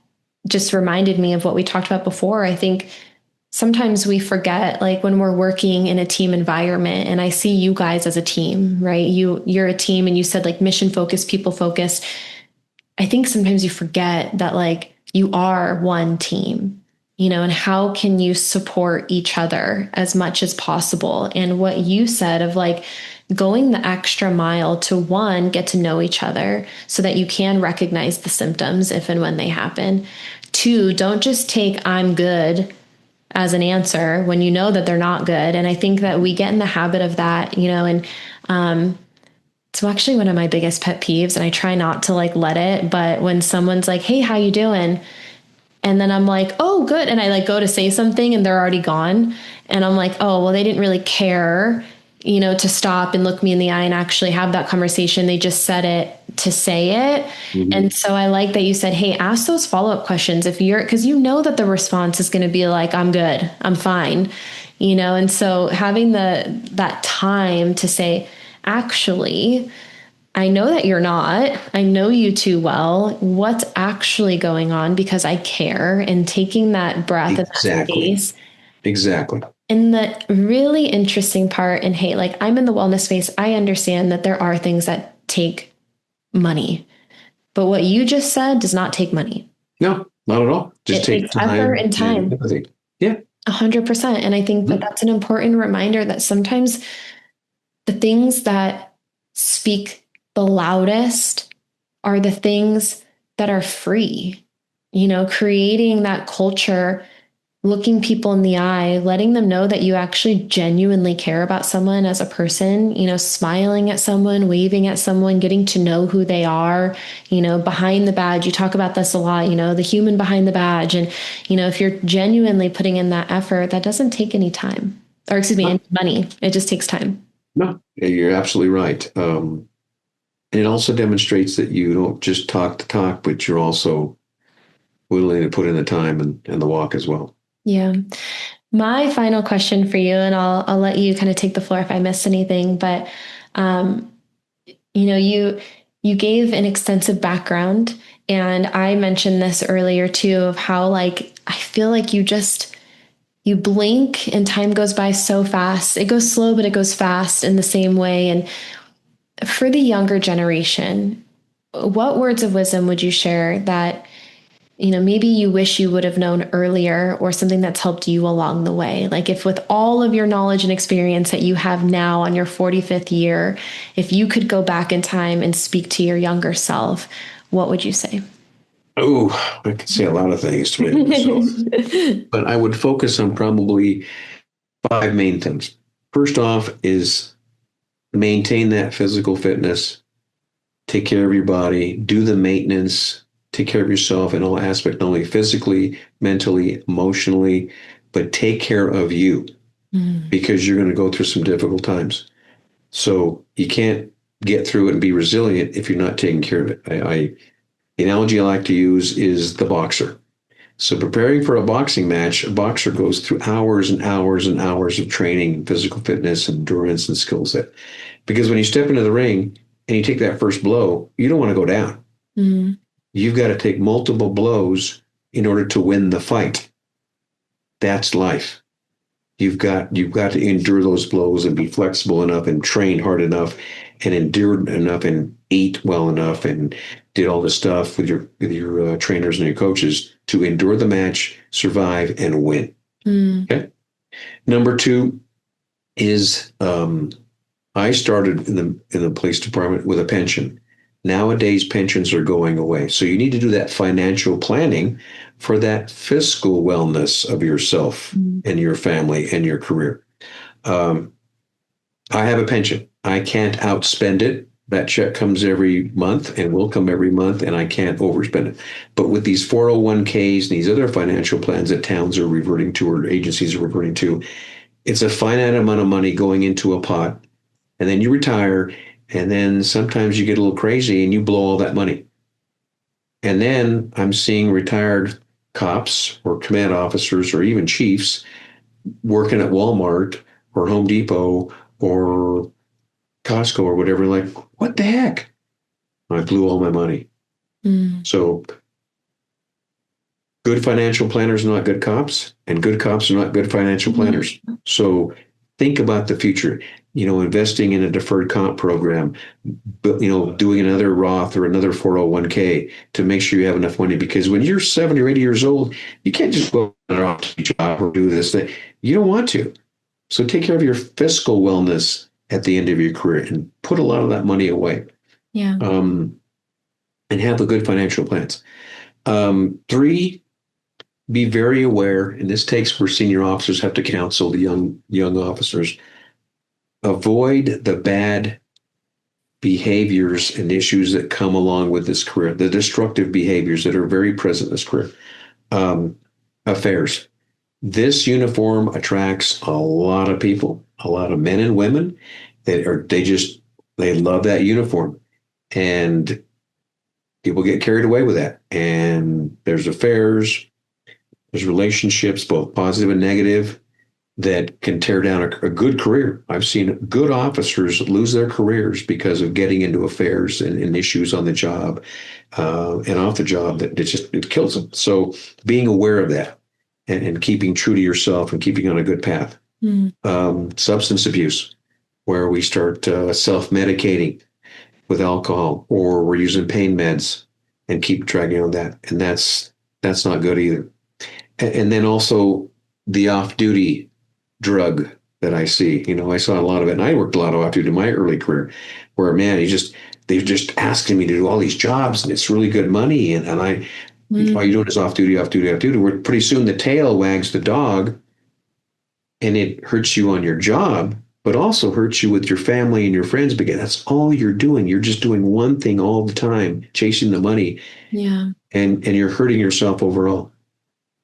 just reminded me of what we talked about before, I think sometimes we forget, like when we're working in a team environment, and I see you guys as a team, right? You're a team, and you said like mission focused, people focused. I think sometimes you forget that like you are one team, and how can you support each other as much as possible? And what you said of like going the extra mile to, one, get to know each other so that you can recognize the symptoms if and when they happen. Two, don't just take "I'm good" as an answer when you know that they're not good. And I think that we get in the habit of that, and it's actually one of my biggest pet peeves, and I try not to like let it, but when someone's like, hey, how you doing? And then I'm like, oh, good. And I like go to say something and they're already gone. And I'm like, oh, well, they didn't really care, to stop and look me in the eye and actually have that conversation. They just said it to say it. And so I like that you said, hey, ask those follow-up questions because that the response is going to be like, I'm good, I'm fine, and so having that time to say, actually, I know that you're not. I know you too well. What's actually going on? Because I care. And taking that breath and that space.
Exactly.
And the really interesting part, and hey, like I'm in the wellness space, I understand that there are things that take money. But what you just said does not take money.
No, not at all. Just take
effort and time.
Yeah.
100%. And I think that that's an important reminder that sometimes the things that speak the loudest are the things that are free, creating that culture, looking people in the eye, letting them know that you actually genuinely care about someone as a person, smiling at someone, waving at someone, getting to know who they are, behind the badge. You talk about this a lot, the human behind the badge. And, if you're genuinely putting in that effort, that doesn't take any time any money. It just takes time.
No, you're absolutely right. And it also demonstrates that you don't just talk the talk, but you're also willing to put in the time and the walk as well.
Yeah. My final question for you, and I'll let you kind of take the floor if I missed anything, but, you gave an extensive background, and I mentioned this earlier too, of how like, I feel like you just you blink and time goes by so fast. It goes slow, but it goes fast in the same way. And for the younger generation, what words of wisdom would you share that, maybe you wish you would have known earlier, or something that's helped you along the way? Like, if with all of your knowledge and experience that you have now on your 45th year, if you could go back in time and speak to your younger self, what would you say?
Oh, I could say a lot of things to myself, but I would focus on probably five main things. First off is maintain that physical fitness, take care of your body, do the maintenance, take care of yourself in all aspects, not only physically, mentally, emotionally, but take care of you because you're going to go through some difficult times. So you can't get through it and be resilient if you're not taking care of it. The analogy I like to use is the boxer. So preparing for a boxing match, a boxer goes through hours and hours and hours of training, physical fitness, endurance, and skill set. Because when you step into the ring and you take that first blow, you don't want to go down.
Mm.
You've got to take multiple blows in order to win the fight. That's life. You've got to endure those blows and be flexible enough and train hard enough and endure enough and eat well enough and did all the stuff with your trainers and your coaches to endure the match, survive, and win. Okay. Number two is I started in the police department with a pension. Nowadays, pensions are going away. So you need to do that financial planning for that fiscal wellness of yourself and your family and your career. I have a pension. I can't outspend it. That check comes every month and will come every month, and I can't overspend it. But with these 401ks and these other financial plans that towns are reverting to or agencies are reverting to, it's a finite amount of money going into a pot, and then you retire, and then sometimes you get a little crazy and you blow all that money. And then I'm seeing retired cops or command officers or even chiefs working at Walmart or Home Depot or Costco or whatever, like, what the heck? I blew all my money. So good financial planners are not good cops, and good cops are not good financial planners. So think about the future, investing in a deferred comp program, but, doing another Roth or another 401k to make sure you have enough money. Because when you're 70 or 80 years old, you can't just go off to your job or do this thing. You don't want to. So take care of your fiscal wellness at the end of your career and put a lot of that money away.
Yeah.
And have the good financial plans. Three, be very aware, and this takes where senior officers have to counsel the young officers. Avoid the bad behaviors and issues that come along with this career, the destructive behaviors that are very present in this career. Affairs. This uniform attracts a lot of people, a lot of men and women that they love that uniform. And people get carried away with that. And there's affairs, there's relationships, both positive and negative, that can tear down a good career. I've seen good officers lose their careers because of getting into affairs and issues on the job and off the job that it kills them. So being aware of that and keeping true to yourself and keeping on a good path. Substance abuse, where we start self-medicating with alcohol, or we're using pain meds and keep dragging on that. And that's not good either. And then also the off-duty drug that I see. I saw a lot of it, and I worked a lot of off-duty in my early career, where, man, they're just asking me to do all these jobs, and it's really good money. And all you doing is off-duty, off-duty, off-duty. Where pretty soon the tail wags the dog, and it hurts you on your job, but also hurts you with your family and your friends, because that's all you're doing. You're just doing one thing all the time, chasing the money.
Yeah.
And you're hurting yourself overall.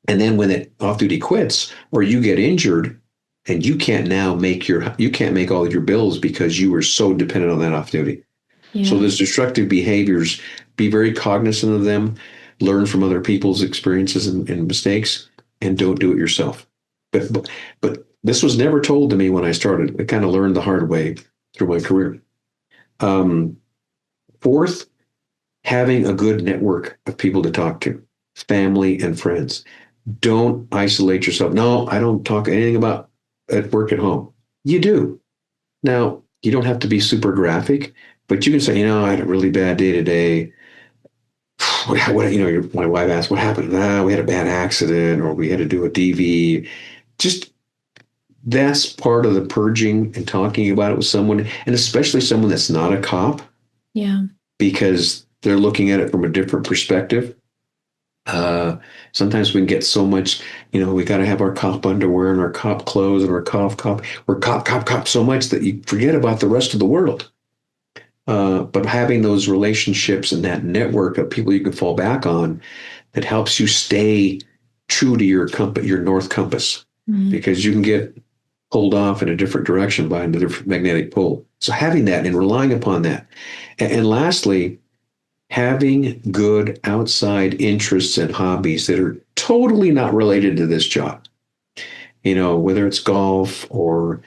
And then when it off-duty quits or you get injured and you can't make all of your bills because you were so dependent on that off-duty. Yeah. So there's destructive behaviors. Be very cognizant of them, learn from other people's experiences and mistakes, and don't do it yourself. But this was never told to me when I started. I kind of learned the hard way through my career. Fourth, having a good network of people to talk to, family and friends. Don't isolate yourself. No, I don't talk anything about at work at home. You do. Now, you don't have to be super graphic, but you can say, I had a really bad day today. My wife asked, what happened? We had a bad accident or we had to do a DV. Just that's part of the purging and talking about it with someone, and especially someone that's not a cop.
Yeah.
Because they're looking at it from a different perspective. Sometimes we can get so much, we got to have our cop underwear and our cop clothes and our cop. We're cop so much that you forget about the rest of the world. But having those relationships and that network of people you can fall back on, that helps you stay true to your north compass, because you can get pulled off in a different direction by another magnetic pole. So having that and relying upon that. And lastly, having good outside interests and hobbies that are totally not related to this job. Whether it's golf or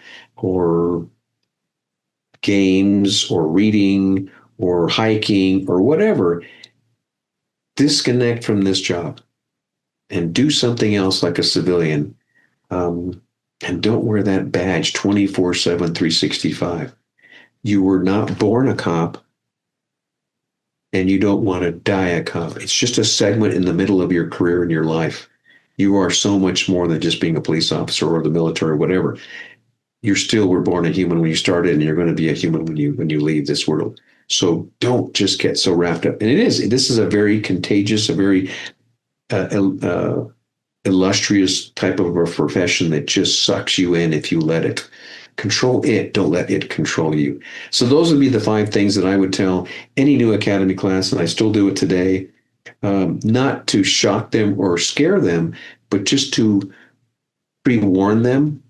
games or reading or hiking or whatever, disconnect from this job and do something else like a civilian. And don't wear that badge 24/7, 365. You were not born a cop, and you don't want to die a cop. It's just a segment in the middle of your career and your life. You are so much more than just being a police officer or the military or whatever. You still were born a human when you started, and you're going to be a human when you leave this world. So don't just get so wrapped up. And this is a very contagious, a very illustrious type of a profession that just sucks you in if you let it. Control it. Don't let it control you. So those would be the 5 things that I would tell any new academy class, and I still do it today, not to shock them or scare them, but just to pre-warn them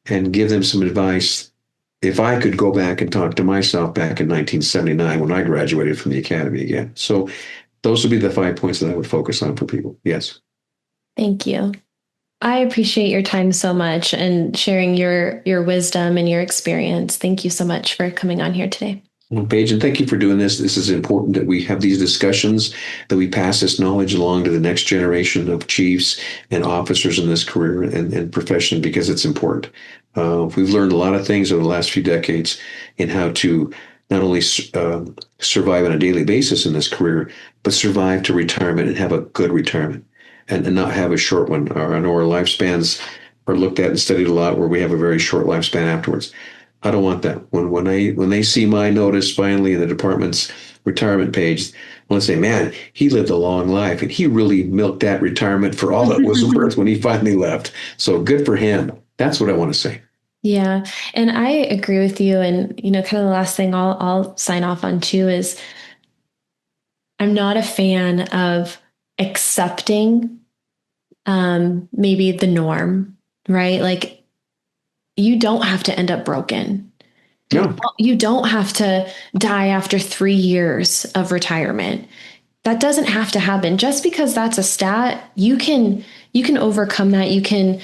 and give them some advice. If I could go back and talk to myself back in 1979 when I graduated from the academy again. So those would be the 5 points that I would focus on for people. Yes.
Thank you. I appreciate your time so much and sharing your wisdom and your experience. Thank you so much for coming on here today.
Well, Paige, and thank you for doing this. This is important that we have these discussions, that we pass this knowledge along to the next generation of chiefs and officers in this career and profession, because it's important. We've learned a lot of things over the last few decades in how to not only survive on a daily basis in this career, but survive to retirement and have a good retirement. And not have a short one. I know our lifespans are looked at and studied a lot where we have a very short lifespan afterwards. I don't want that. When they see my notice finally in the department's retirement page, well, they say, man, he lived a long life and he really milked that retirement for all it was worth when he finally left. So good for him. That's what I want to say.
Yeah. And I agree with you. And, kind of the last thing I'll sign off on too is I'm not a fan of accepting maybe the norm, right? Like you don't have to end up broken.
No.
You don't have to die after 3 years of retirement. That doesn't have to happen. Just because that's a stat, you can overcome that. You can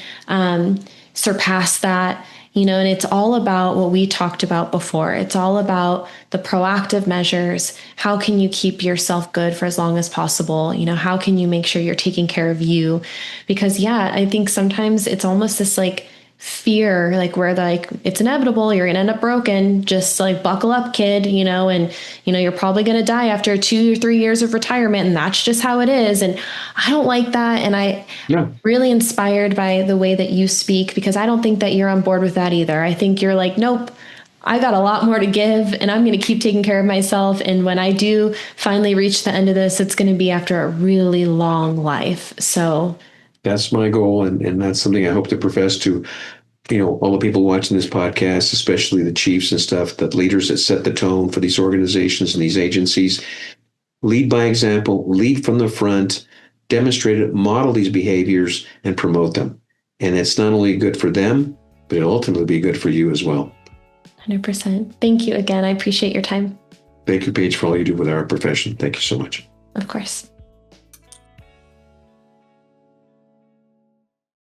surpass that. And it's all about what we talked about before. It's all about the proactive measures. How can you keep yourself good for as long as possible? How can you make sure you're taking care of you? Because I think sometimes it's almost this like fear, like where like it's inevitable, you're gonna end up broken, just like buckle up, kid, and you're probably gonna die after 2 or 3 years of retirement, and that's just how it is. And I don't like that. And I really inspired by the way that you speak, because I don't think that you're on board with that either. I think you're like, nope, I got a lot more to give and I'm going to keep taking care of myself. And when I do finally reach the end of this, it's going to be after a really long life. So
that's my goal. And that's something I hope to profess to, all the people watching this podcast, especially the chiefs and stuff, the leaders that set the tone for these organizations and these agencies. Lead by example, lead from the front, demonstrate it, model these behaviors and promote them. And it's not only good for them, but it'll ultimately be good for you as well.
100%. Thank you again. I appreciate your time.
Thank you, Paige, for all you do with our profession. Thank you so much.
Of course.